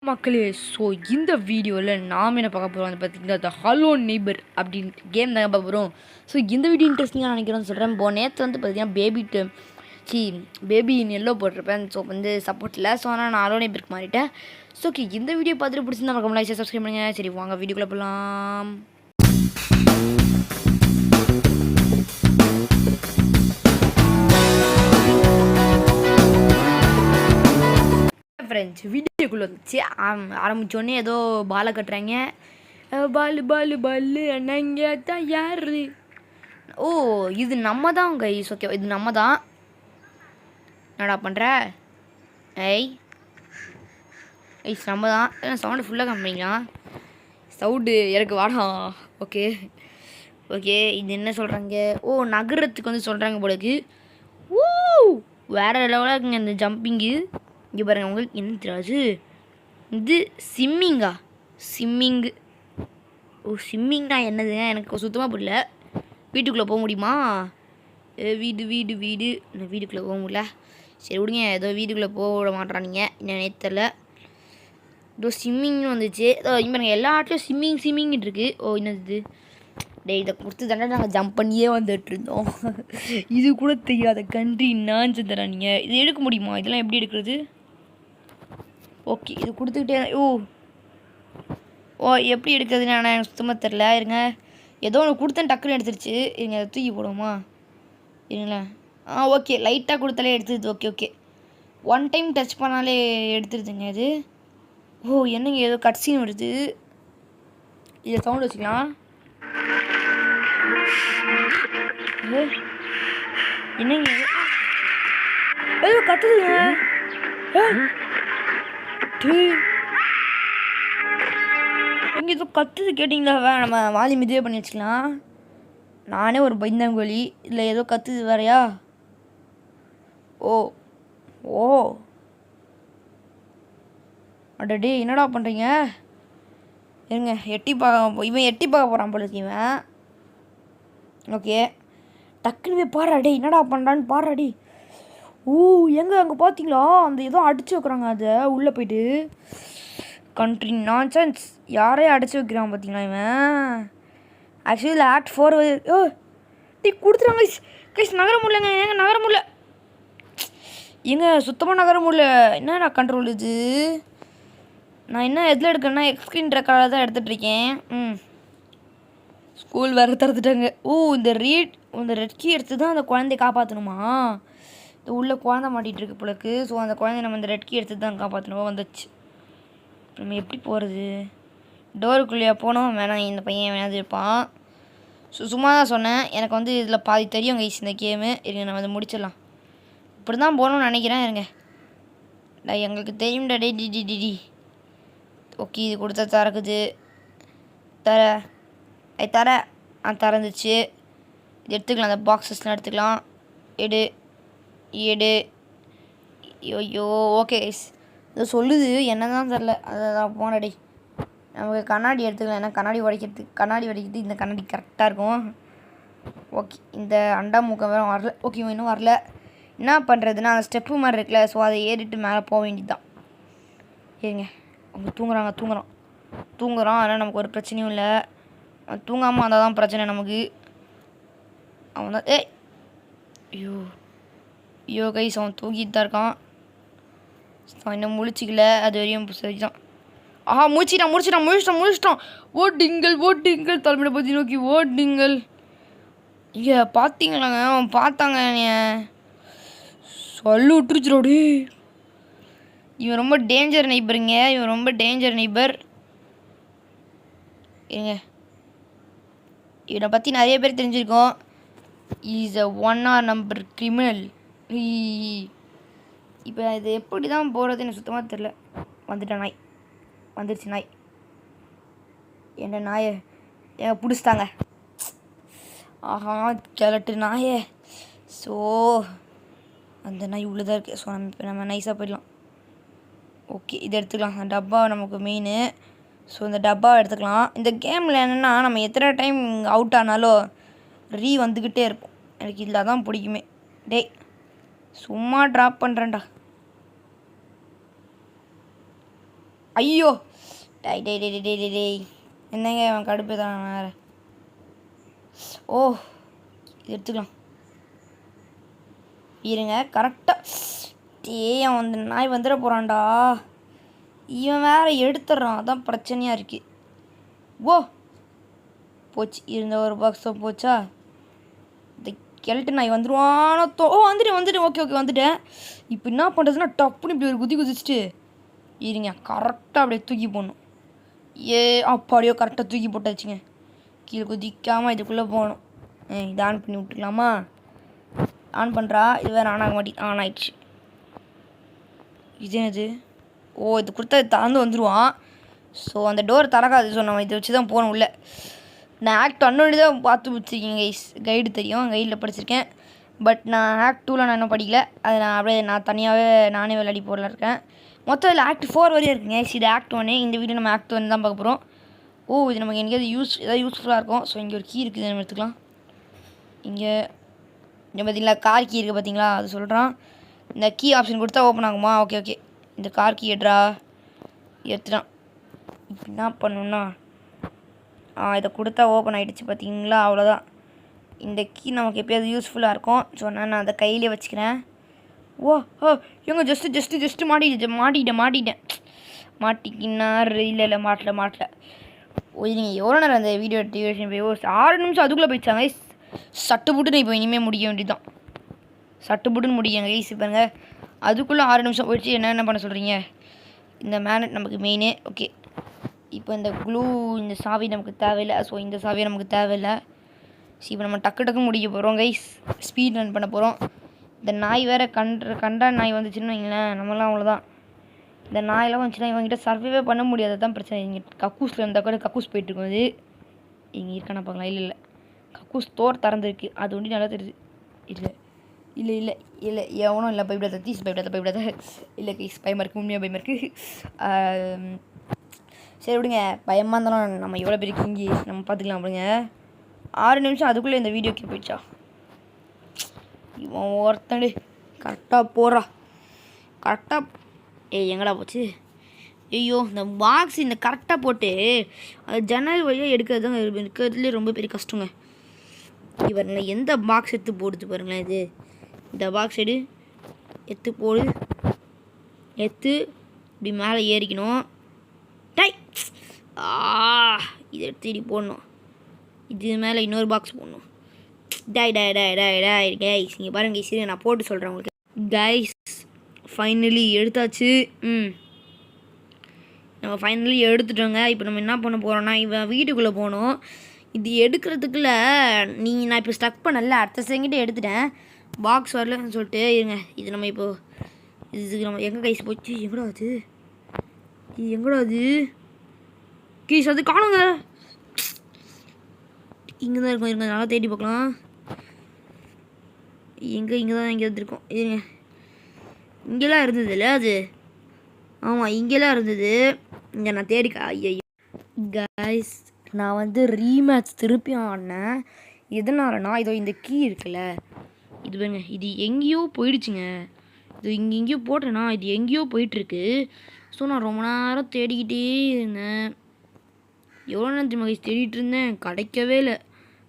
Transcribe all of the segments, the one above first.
மக்களே, ஸோ இந்த வீடியோவில் நாம் என்ன பார்க்க போகிறோம் வந்து பார்த்தீங்கன்னா, த ஹலோ நெய்பர் அப்படின்ட்டு கேம் தாங்க பார்க்க போகிறோம். ஸோ இந்த வீடியோ இன்ட்ரெஸ்டிங்காக நினைக்கிறேன்னு சொல்கிறேன். நேற்று வந்து பார்த்தீங்கன்னா பேபி எல்லோ போட்டிருப்பேன். ஸோ வந்து சப்போர்ட் இல்லை. ஸோ ஆனால் நான் ஹலோ நெய்பருக்கு மாறிட்டேன். ஸோ ஓகே, இந்த வீடியோ பார்த்துட்டு பிடிச்சிருந்தா மறக்காம லைக் சப்ஸ்கிரைப் பண்ணுங்கள். சரி வாங்க வீடியோக்குள்ளே போகலாம். ஃப்ரெண்ட்ஸ், வீடியோக்குள்ளே வந்துச்சு. ஆரம்பித்தோடனே ஏதோ பாலை கட்டுறாங்க. பாலு பாலு பாலு அண்ணங்க தான் யார்? ஓ, இது நம்ம தான் கைஸ். ஓகே, இது நம்ம தான். என்னடா பண்ணுற? ஐஸ் நம்ம தான். சவுண்டு ஃபுல்லாக கம்மிங்களா? சவுண்டு எனக்கு வாடா. ஓகே ஓகே, இது என்ன சொல்கிறாங்க? ஓ, நகரத்துக்கு வந்து சொல்கிறாங்க போலக்கு. ஓ, வேறு லெவலாக இருக்குங்க இந்த ஜம்பிங்கு. இங்கே பாருங்கள், உங்களுக்கு என்ன தெரியாது? இது ஸ்விம்மிங்கு. ஓ, ஸ்விம்மிங்னா என்னதுங்க? எனக்கு சுத்தமாக புரியல. வீட்டுக்குள்ளே போக முடியுமா? வீடு நான் வீட்டுக்குள்ளே போக முடியல. சரி விடுங்க, ஏதோ வீட்டுக்குள்ளே போக விட மாட்டேறானுங்க. என்னன்னே தெரில. ஏதோ ஸ்விம்மிங்னு வந்துச்சு. பாருங்கள், எல்லா ஆட்லையும் ஸ்விம்மிங் இருக்குது. ஓ, என்னது? இதை கொடுத்து தானே நாங்கள் ஜம்ப் பண்ணியே வந்துட்டு இருந்தோம். இது கூட தெரியாத கண்ட்ரி நான் தரானிங்க. இது எடுக்க முடியுமா? இதெல்லாம் எப்படி எடுக்கிறது? ஓகே, இது கொடுத்துக்கிட்டே. ஓ எப்படி எடுக்கிறதுன்னு எனக்கு சுத்தமாக தெரில. இருங்க, ஏதோ ஒன்று கொடுத்தேன், டக்குன்னு எடுத்துருச்சு. இருங்க, அதை தூக்கி போடுவோமா? இருங்களேன். ஓகே, லைட்டாக கொடுத்தாலே எடுத்துருது. ஓகே ஒன் டைம் டச் பண்ணாலே எடுத்துருதுங்க இது. ஓ, என்னங்க ஏதோ கட்சீன் வருது. இதை சவுண்ட் வச்சுக்கலாம். என்னங்க ஏதோ கத்துதுங்க. எங்கே ஏதோ கத்துது கேட்டிங்களா? நம்ம வால்யூம் இதே பண்ணி வச்சுக்கலாம். நானே ஒரு பயந்தாங்கோலி. இல்லை ஏதோ கத்துது வேறையா? ஓ அடடே, என்னடா பண்ணுறீங்க? இருங்க, இவன் எட்டி பார்க்க போகிறான் போல இருக்கு இவன். ஓகே, டக்குன்னு பாடுறாடே, என்னடா பண்ணுறான்னு பாடுறாடி. ஓ, எங்கே அங்கே பார்த்தீங்களா? அந்த ஏதோ அடிச்சு வைக்கிறாங்க. அதை உள்ளே போயிட்டு கண்ட்ரி நான்சென்ஸ். யாரையும் அடைச்சி வைக்கிறான் பார்த்தீங்களா இவன்? ஆக்சுவலி ஆக்ட் 4 கொடுத்துருவாங்க கைஸ். நகர முடியலங்க. ஏங்க நகர முடியல? ஏங்க சுத்தமாக நகர முடியல. என்ன கண்ட்ரோல் இது? நான் என்ன எதில் எடுக்கிறேன்னா எக்ஸ்க்ரீன் ரெக்கார்டாக தான் எடுத்துகிட்ருக்கேன். ஸ்கூல் வேறு திறந்துட்டாங்க. ஓ, இந்த ரெட் கீ எடுத்து தான் அந்த குழந்தைய காப்பாற்றணுமா? இது உள்ளே குழந்தை மாட்டிகிட்டு போலக்கு. ஸோ அந்த குழந்தைய நம்ம இந்த ரெட் கீ எடுத்து தான் காப்பாற்றணுமா? வந்துச்சு. நம்ம எப்படி போகிறது? டோருக்குள்ளேயே போனோம். வேணாம், இந்த பையன் வேணாது இருப்பான். சும்மா தான் சொன்னேன். எனக்கு வந்து இதில் பாதி தெரியும் கைஸ் இந்த கேமு. இருங்க, நம்ம அதை முடிச்சிடலாம். இப்படி தான் போகணும்னு நினைக்கிறேன். இருங்க, எங்களுக்கு தெரியும்டா. டி. ஓகே, இது கொடுத்தா திறக்குது. திறந்துச்சு. இது எடுத்துக்கலாம். அந்த பாக்ஸஸ்லாம் எடுத்துக்கலாம். எடு. ஐயோ ஓகே கைஸ், இது சொல்லுது என்ன தான் தெரில. அதான் போனடே. நமக்கு கண்ணாடி எடுத்துக்கலாம். ஏன்னா கண்ணாடி உடைக்கிறது இந்த கண்ணாடி கரெக்டாக இருக்கும். ஓகே, இந்த அண்டா மூக்கம் வேறு வரல. ஓகே, இன்னும் வரல. என்ன பண்ணுறதுன்னா அந்த ஸ்டெப்பு மாதிரி இருக்குல்ல. ஸோ அதை ஏறிட்டு மேலே போக வேண்டியது தான். ஏங்க, அவங்க தூங்குறான். ஆனால் நமக்கு ஒரு பிரச்சனையும் இல்லை. தூங்காமல் வந்தால் தான் பிரச்சனை நமக்கு. அவன் தான் ஐயோ கைஸ், அவன் தூங்கிட்டு தான் இருக்கான். அவன் இன்னும் முழிச்சிக்கல. அது வரையும் சரிதான். முடிச்சிட்டான். ஓட்டிங்கள் தலைமையை பற்றி நோக்கி ஓட்டிங்கள். இங்கே பார்த்தீங்களாங்க? அவன் பார்த்தாங்க என்னைய சொல்லி விட்டுருச்சுரோடி. இவன் ரொம்ப டேஞ்சர் நெய்பர். இருங்க, இவனை பற்றி நிறைய பேர் தெரிஞ்சிருக்கோம். Is a 1 number criminal. இப்போ இது எப்படி தான் போகிறது எனக்கு சுத்தமாக தெரில. வந்துருச்சு நாய். என்ன நாயை பிடிச்சிட்டாங்க. ஆஹா, கிளட்டு நாயே. ஸோ அந்த நாய் உள்ளே தான் இருக்குது. ஸோ நம்ம நைஸாக போயிடலாம். ஓகே, இது எடுத்துக்கலாம். அந்த டப்பா நமக்கு மெயின். ஸோ இந்த டப்பாவை எடுத்துக்கலாம். இந்த கேமில் என்னென்னா நம்ம எத்தனை டைம் அவுட் ஆனாலும் வந்துக்கிட்டே இருக்கும். எனக்கு இதில் தான் பிடிக்குமே. சும்மா ட்ராப் பண்ணுறேன்டா. ஐயோ டை டை டை டை டை டேய் என்னங்க அவன் கடுப்பு தான் வேறு. ஓ இது எடுத்துக்கலாம் இருங்க கரெக்டாக. அவன் வந்து நாய் வந்துட போகிறான்டா. இவன் வேறு எடுத்துட்றான், அதான் பிரச்சனையாக இருக்குது. ஓ போச்சு, இருந்த ஒரு பாக்ஸோ போச்சா. இந்த கெல்ட்டு நாய் வந்துடுவானோ வந்துட்டேன். ஓகே வந்துட்டேன். இப்போ என்ன பண்ணுறதுன்னா டப்புன்னு இப்படி ஒரு குதிச்சுட்டு இருங்க கரெக்டாக அப்படியே தூக்கி போடணும். அப்படியோ கரெக்டாக தூக்கி போட்டாச்சுங்க. கீழே குதிக்காமல் இதுக்குள்ளே போகணும். இதை ஆன் பண்ணி விட்டுக்கலாமா? ஆன் பண்ணுறா. இது வேறு ஆன் ஆக மாட்டேங்குது. ஆன் ஆயிடுச்சு. இது என்னது? ஓ இது கொடுத்தா திறந்து வந்துடுவான். ஸோ அந்த டோர் திறக்காது. ஸோ நம்ம இதை வச்சு தான் போகணும் உள்ள. நான் ஆக்ட் 1 தான் பார்த்து வச்சுருக்கேன் கைஸ். கைடு தெரியும், கைடில் படிச்சிருக்கேன். பட் நான் ஆக்ட் 2 நான் இன்னும் படிக்கல. அதை நான் அப்படியே நான் தனியாகவே நானே விளையாடி போடலாம் இருக்கேன். மொத்தம் இதில் ஆக்ட் 4 வரையும் இருக்குங்க. இது ஆக்ட் 1. இந்த வீடியோ நம்ம ஆக்ட் 1 தான் பார்க்க போகிறோம். ஓ இது நமக்கு எங்கேயாவது ஏதாவது யூஸ்ஃபுல்லாக இருக்கும். ஸோ இங்கே ஒரு கீ இருக்குது, நம்ம எடுத்துக்கலாம். இங்கே பார்த்தீங்களா கார் கீ இருக்குது பார்த்தீங்களா, அது சொல்கிறான். இந்த கீ ஆப்ஷன் கொடுத்தா ஓப்பன் ஆகுமா? ஓகே இந்த கார் கீ எடுத்துட்டான். இப்போ என்ன பண்ணணுன்னா இதை கொடுத்தா ஓப்பன் ஆகிடுச்சு பார்த்தீங்களா, அவ்வளோதான். இந்த கீ நமக்கு எப்போயாவது யூஸ்ஃபுல்லாக இருக்கும். ஸோ நான் அதை கையிலே வச்சுக்கிறேன். ஓ இவங்க ஜஸ்ட்டு மாட்டிக்கிட்டேன். மாட்டிக்கின்னா இல்லை மாட்டல. ஓ நீங்கள் எவ்வளோ நேரம் அந்த வீடியோ டியூரேஷன் போய் 6 நிமிஷம் அதுக்குள்ளே போயிடுச்சாங்க. சட்டு புட்டுன்னு இப்போ இனிமேல் முடிக்க வேண்டியதுதான். சட்டுப்புட்டுன்னு முடியுங்க கைஸ். பாருங்க அதுக்குள்ளே 6 நிமிஷம் போயிடுச்சு. என்ன பண்ண சொல்கிறீங்க? இந்த மேக்னெட் நமக்கு மெயினு. ஓகே இப்போ இந்த க்ளூ, இந்த சாவி நமக்கு தேவையில்லை. ஸோ இந்த சாவியை நமக்கு தேவையில்லை. ஸோ இப்போ நம்ம டக்கு முடிக்க போகிறோம் கைஸ். ஸ்பீட் ரன் பண்ண போகிறோம். இந்த நாய் வேறு கண்டா நாய் வந்துச்சுன்னு வைங்களேன், நம்மளாம் அவ்வளோதான். இந்த நாயெல்லாம் வந்துச்சுன்னா இவங்ககிட்ட சர்வைவே பண்ண முடியாது. தான் பிரச்சனை. இங்கே கக்கூஸில் இருந்தால் கூட கக்கூஸ் போயிட்டுருக்கும். அது இங்கே இருக்கான பார்க்கலாம். இல்லை கக்கூஸ் தோர் திறந்துருக்கு. அது ஒண்டி நல்லா தெரியுது. இல்லை எவனும் இல்லை. பயப்படாத. இல்லை கைஸ் பயமாக இருக்குது, உண்மையாக பயமாக இருக்குது. சரி விடுங்க, பயமாக இருந்தாலும் நம்ம எவ்வளோ பேருக்கு இங்கே நம்ம பார்த்துக்கலாம். அப்படிங்க 6 நிமிஷம் அதுக்குள்ளே இந்த வீடியோக்கு போயிடுச்சா. இவன் ஒருத்தன் கரெக்டாக போடுறா. கரெக்டாக எங்கடா போச்சு? ஐயோ இந்த பாக்ஸ் இந்த கரெக்டாக போட்டு அது ஜன்னல் வழியாக எடுக்கிறதுலேயே ரொம்ப பெரிய கஷ்டங்க. இவர் எந்த பாக்ஸ் எடுத்து போடுது பாருங்களேன். இது இந்த பாக்ஸ் எடுத்து போடு. இப்படி மேலே ஏறிக்கணும். டை இதை எடுத்து இப்படி போடணும். இது மேலே இன்னொரு பாக்ஸ் போடணும். டாய் கைஸ் இங்கே பாருங்க சரி நான் போட்டு சொல்கிறேன் உங்களுக்கு. கைஸ் ஃபைனலி எடுத்தாச்சு. நம்ம ஃபைனலி எடுத்துட்டோங்க. இப்போ நம்ம என்ன பண்ண போகிறோம்னா இவன் வீட்டுக்குள்ளே போகணும். இது எடுக்கிறதுக்குள்ள நான் இப்போ ஸ்டக் பண்ணல, அடுத்த செகண்டே எடுத்துட்டேன். பாக்ஸ் வரலன்னு சொல்லிட்டு இருங்க. இது நம்ம இப்போ இதுக்கு நம்ம எங்கே கைஸ் போச்சு? எங்கடா அது கீஸ்? அது காணுங்க. இங்கே தான் இருக்கும். இருங்க நல்லா தேடி பார்க்கலாம். இங்கே தான் இருக்கோம். இருங்க இங்கெல்லாம் இருந்தது இல்லை அது. ஆமாம் இங்கெல்லாம் இருந்தது. இங்கே நான் தேடி ஐயோ கைஸ் நான் வந்து ரீமேட்ச் திருப்பி ஆடினேன். எதனாலனா இதோ இந்த கீ இருக்குல்ல, இது பாருங்க, இது எங்கேயோ போயிடுச்சுங்க. இது எங்கேயோ போட்டேன்னா இது எங்கேயோ போயிட்டுருக்கு. ஸோ நான் ரொம்ப நேரம் தேடிக்கிட்டே இருந்தேன். எவ்வளோ நேரம் தெரியுமா தேடிட்டு இருந்தேன், கிடைக்கவே இல்லை.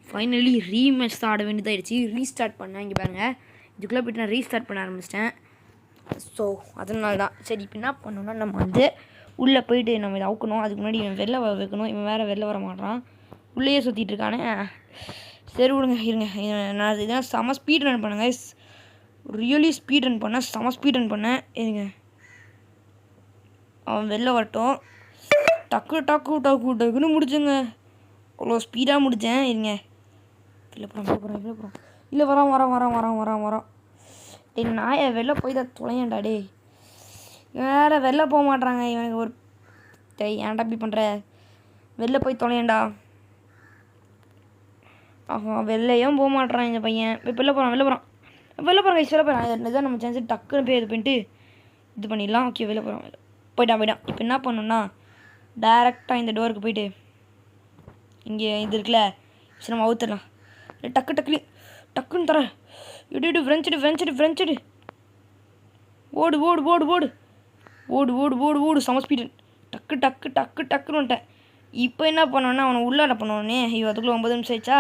ஃபைனலி ரீமேட்ச் தான் ஆட வேண்டியதாகிடுச்சு. ரீஸ்டார்ட் பண்ணேன். இங்கே பாருங்கள் இதுக்குள்ளே போய்ட்டு நான் ரீஸ்டார்ட் பண்ண ஆரம்பிச்சிட்டேன். ஸோ அதனால தான் சரி இப்போ என்ன பண்ணணும்னா நம்ம வந்து உள்ளே போயிட்டு நம்ம இதை அவுக்கணும். அதுக்கு முன்னாடி இவன் வெளில வர வைக்கணும். இவன் வேறு வெளில வர மாட்டான், உள்ளேயே சுற்றிட்டு இருக்கானே. சரி விடுங்க இருங்க. நான் இதெல்லாம் செம ஸ்பீட் ரன் பண்ணுங்க. ரியலி ஸ்பீட் ரன் பண்ணேன், செம ஸ்பீட் ரன் பண்ணேன். இருங்க அவன் வெளில வரட்டும். டக்குன்னு முடிச்சுங்க. அவ்வளோ ஸ்பீடாக முடித்தேன். இருங்க வெளில போகிறோம். இல்லை வரான். டே நாயை வெளில போய் தான் தொலையண்டா. டே வேறு வெளில போக மாட்றாங்க இவனுக்கு. ஒரு ஏன்டா இப்படி பண்ணுற? வெளில போய் தொலையண்டா. வெளிலையும் போக மாட்றான் இந்த பையன். வெளில போகிறான் கைஸ். வெளில போகிறான். இதான் நம்ம சான்ஸ். டக்குன்னு போய் இது பண்ணிட்டு இது பண்ணிடலாம். ஓகே வெளில போயிட்டான். இப்போ என்ன பண்ணணும்னா டேரெக்டாக இந்த டோருக்கு போயிட்டு இங்கே இது இருக்குல்ல, சரி நம்ம அவுத்துடலாம். டக்குன்னு தர இடு ஃப்ரெஞ்சு ஓடு செம ஸ்பீடு. டக்கு டக்கு டக்கு டக்குன்னு வந்துட்டேன். இப்போ என்ன பண்ணோன்னா அவனை உள்ளாட பண்ணுவானே. ஐயோ அதுக்குள்ளே 9 நிமிஷம் ஆயிடுச்சா.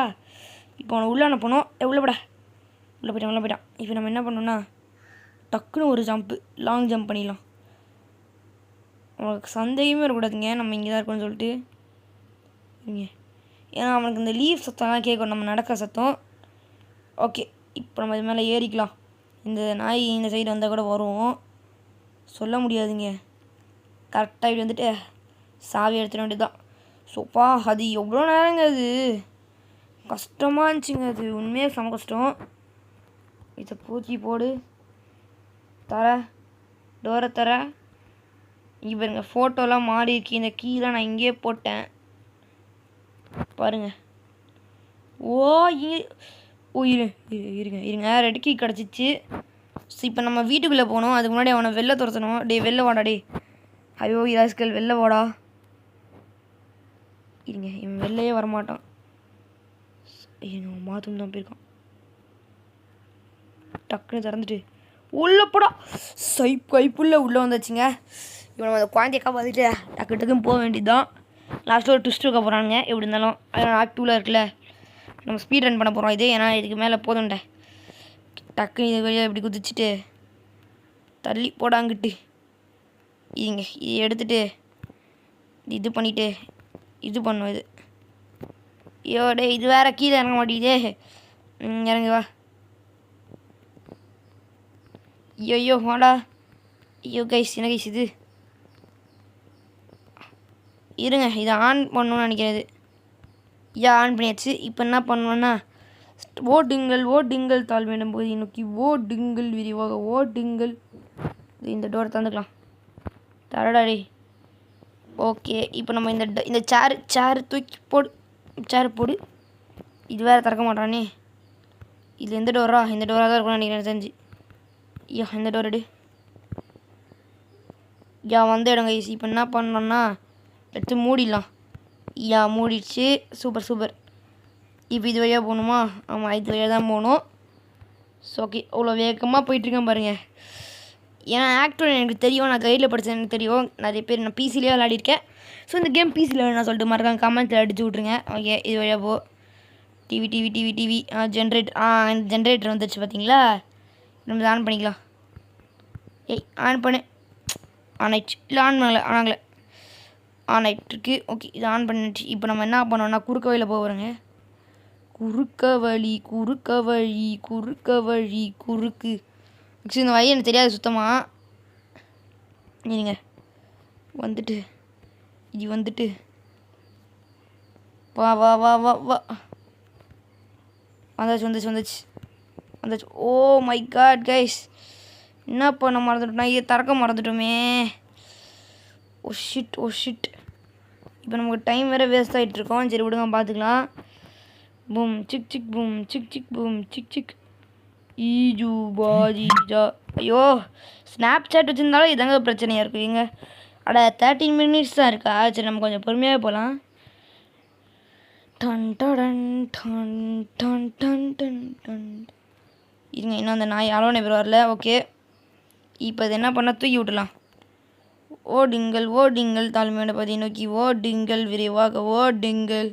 இப்போ அவனை உள்ளே அனுப்பணும். உள்ளே போயிட்டான். இப்போ நம்ம என்ன பண்ணோன்னா டக்குன்னு ஒரு ஜம்ப்பு, லாங் ஜம்ப் பண்ணிடலாம். அவனுக்கு சந்தேகமே இருக்கக்கூடாதுங்க நம்ம இங்கே தான் இருக்கோம்னு சொல்லிட்டு. இங்கே ஏன்னா அவனுக்கு இந்த லீவ் சத்தம்லாம் கேட்கும், நம்ம நடக்கிற சத்தம். ஓகே, இப்போ நம்ம இது மேலே ஏறிக்கலாம். இந்த நாய் இந்த சைடு வந்தால் கூட வரும், சொல்ல முடியாதுங்க. கரெக்டாக இப்படி வந்துட்டு சாவி எடுத்துட வேண்டியது தான். சோப்பா அது எவ்வளோ நேரங்க, அது கஷ்டமாக இருந்துச்சுங்க. அது உண்மையாக செம கஷ்டம். இதை பூச்சி போடு, டோரை தர. இங்கே பாருங்க ஃபோட்டோலாம் மாறி இருக்கு. இந்த கீழே நான் இங்கேயே போட்டேன் பாருங்க. இருங்க ரெட் கீ கிடச்சிச்சு. ஸோ இப்போ நம்ம வீட்டுக்குள்ளே போகணும். அதுக்கு முன்னாடி அவனை வெளில துரத்தணும். வெளில வாடா ஐயோ இராஸ்கல் வெளில வாடா. இருங்க இவன் வெளிலையே வரமாட்டான். மாத்தம் தான் போயிருக்கான். டக்குன்னு திறந்துட்டு உள்ளே போடா. கைப்புள்ள உள்ளே வந்துச்சுங்க. இப்போ நம்ம அந்த குழந்தைய காப்பாற்றிட்டு டக்குன்னு போக வேண்டியதுதான். லாஸ்ட்டில் ஒரு ட்விஸ்ட் இருக்க போகிறானுங்க. எப்படி இருந்தாலும் அதனால் ஆக்ட் 2ல் இருக்குல்ல, நம்ம ஸ்பீட் ரன் பண்ண போகிறோம் இது. ஏன்னா இதுக்கு மேலே போதும்ட. டக்குன்னு இது வழியாக இப்படி குதிச்சுட்டு தள்ளி போடாங்கிட்டு இதுங்க இது எடுத்துகிட்டு இது பண்ணிவிட்டு இது பண்ணும் இது. ஐயோ இது வேறு கீழே இறங்க மாட்டேங்குதே. இறங்கு வா. ஐயோ வாடா. ஐயோ கைஸ் என்ன கைஸ் இது. இருங்க இதை ஆன் பண்ணணும்னு நினைக்கிறது. ஆன் பண்ணியாச்சு. இப்போ என்ன பண்ணணுன்னா ஓடுங்கள் தாழ்மையிடும் போது நோக்கி ஓடுங்கள் விரிவாக ஓடுங்கள். இந்த டோரை தந்துக்கலாம் தரடாடி. ஓகே இப்போ நம்ம இந்த சேர் தூக்கி போடு. இது வேறு திறக்க மாட்டானே. இது எந்த டோரா? இந்த டோராக தான் இருக்கும்னு நினைக்கிறேன் தெரிஞ்சு. இந்த டோர் எடு. வந்து இடங்க ஈஸி. இப்போ என்ன பண்ணோன்னா எடுத்து மூடிடலாம். மூடிடுச்சு. சூப்பர். இப்போ இது வழியாக போகணுமா? ஆமாம் இது வழியாக தான் போகணும். ஸோ ஓகே அவ்வளோ வேகமாக போயிட்டுருக்கேன் பாருங்கள். ஏன்னா ஆக்டர் எனக்கு தெரியும், நான் கைடில் படித்தேன் எனக்கு தெரியும். நிறைய பேர் நான் பிசிலேயே விளையாடிருக்கேன். ஸோ இந்த கேம் பிசியில் வேணும் சொல்லிட்டு மறக்காம கமெண்ட்டில் அடிச்சு விட்ருங்க. ஓகே இது வழியாக போ. TV generator. இந்த ஜென்ரேட்டர் வந்துடுச்சு பார்த்தீங்களா. நம்ம ஆன் பண்ணிக்கலாம். ஆன் பண்ணு. ஆன் ஆயிடுச்சு. இல்லை ஆன் ஆகிட்டுருக்கு. ஓகே இது ஆன் பண்ணிடுச்சு. இப்போ நம்ம என்ன பண்ணோன்னா குறுக்க வழியில் போகிறோங்க. குறுக்கு ஆக்சுவலி இந்த வழி எனக்கு தெரியாது சுத்தமாக. நீங்கள் வந்துட்டு வா வந்துச்சு. ஓ மை காட் கைஸ், என்ன பண்ண மறந்துட்டோம்னா இதை திறக்க மறந்துட்டோமே. Oh shit. இப்போ நமக்கு டைம் வேறு வேஸ்ட் ஆகிட்ருக்கோம். சரி விடுங்க பார்த்துக்கலாம். பூம் சிக் ஈஜு பாஜிஜா. ஐயோ ஸ்னாப் சாட் வச்சுருந்தாலும் இதாங்க பிரச்சனையாக இருக்கும். எங்க 13 மினிட்ஸ் தான் இருக்கா. சரி நம்ம கொஞ்சம் பொறுமையாகவே போகலாம். இருங்க இன்னும் அந்த நாய் அலோனே பேர் வரல. ஓகே இப்போ இது என்ன பண்ண தூக்கி விட்டுலாம். ஓடுங்கள் தாழ்மையோட பதி நோக்கி ஓடுங்கள் விரைவாக ஓடுங்கள்.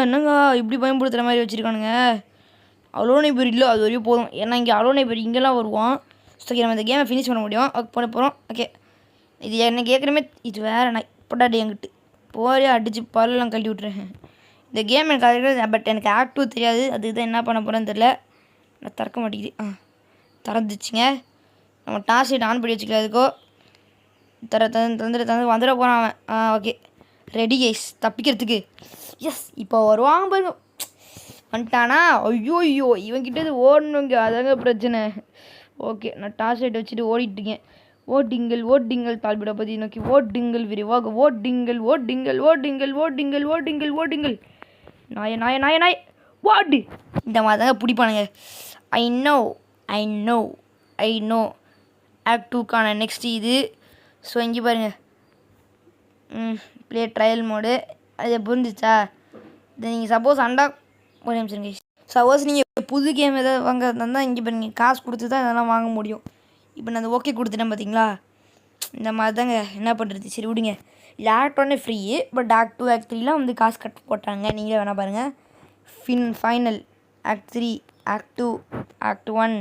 என்னங்க இப்படி பயன்படுத்துகிற மாதிரி வச்சுருக்கானுங்க. அலோனே பேர் இல்லை அது வரையும் போதும். ஏன்னா இங்கே அலோனே பேர் இங்கெல்லாம் வருவான். ஸோ நம்ம இந்த கேமை ஃபினிஷ் பண்ண முடியும். பண்ண போகிறோம். ஓகே இது எனக்கு ஏற்கனவே இது வேறு நான் இப்படாடி என்கிட்ட போரே அடித்து பல்லெல்லாம் கழட்டி விட்றேன். இந்த கேம் எனக்கு அது பட் எனக்கு ஆக்ட் 2 தெரியாது. அதுதான் என்ன பண்ண போகிறேன்னு தெரில. நான் திறக்க மாட்டேங்குது. திறந்துச்சுங்க. நம்ம டார்ச் லைட் ஆன் பண்ணி வச்சுக்கலாம். அதுக்கோ வந்துட போகிறான் அவன். ஓகே ரெடி கைஸ் தப்பிக்கிறதுக்கு. எஸ் இப்போ வருவாங்க பாருங்க. வந்துட்டானா? ஐயோ இவன்கிட்ட ஓடணுங்க, அதாங்க பிரச்சனை. ஓகே நான் டார்ச் லைட் வச்சுட்டு ஓடிட்டுருக்கேன். ஓடுங்கள் தாழ்விட பற்றி நோக்கி ஓடுங்கள் விரிவாக ஓடுங்கள். நாய் ஓடு. இந்த மாதிரி தாங்க பிடிப்பானுங்க. ஐ நோ ஆக்ட் 2க்கான நெக்ஸ்ட் இது. ஸோ இங்கே பாருங்கள் ப்ளே ட்ரையல் மோடு. அது புரிஞ்சிச்சா? இது நீங்கள் சப்போஸ் ஒரு நிமிஷம் சப்போஸ் நீங்கள் புது கேம் எதாவது வாங்க இருந்தால் இங்கே பாருங்கள் காசு கொடுத்து தான் இதெல்லாம் வாங்க முடியும். இப்போ நான் அந்த ஓகே கொடுத்துட்டேன் பார்த்தீங்களா. இந்த மாதிரி தாங்க என்ன பண்ணுறது. சரி விடுங்க. இது act 1 free, but act 2 act 3லாம் வந்து காசு கட் போட்டாங்க. நீங்களே வேணால் பாருங்கள். Final act 3 act 2 act 1.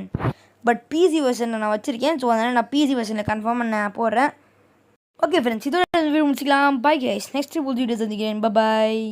But PC வெர்ஷனில் நான் வச்சுருக்கேன். ஸோ அதனால் நான் பிசி வெர்ஷனில் கன்ஃபார்மாக நான் போடுறேன். ஓகே ஃப்ரெண்ட்ஸ், இதோட வீடியோ முடிச்சிக்கலாம். பாய் கைஸ், நெக்ஸ்ட் புது வீடியோ சந்திக்கிறேன். பாய்.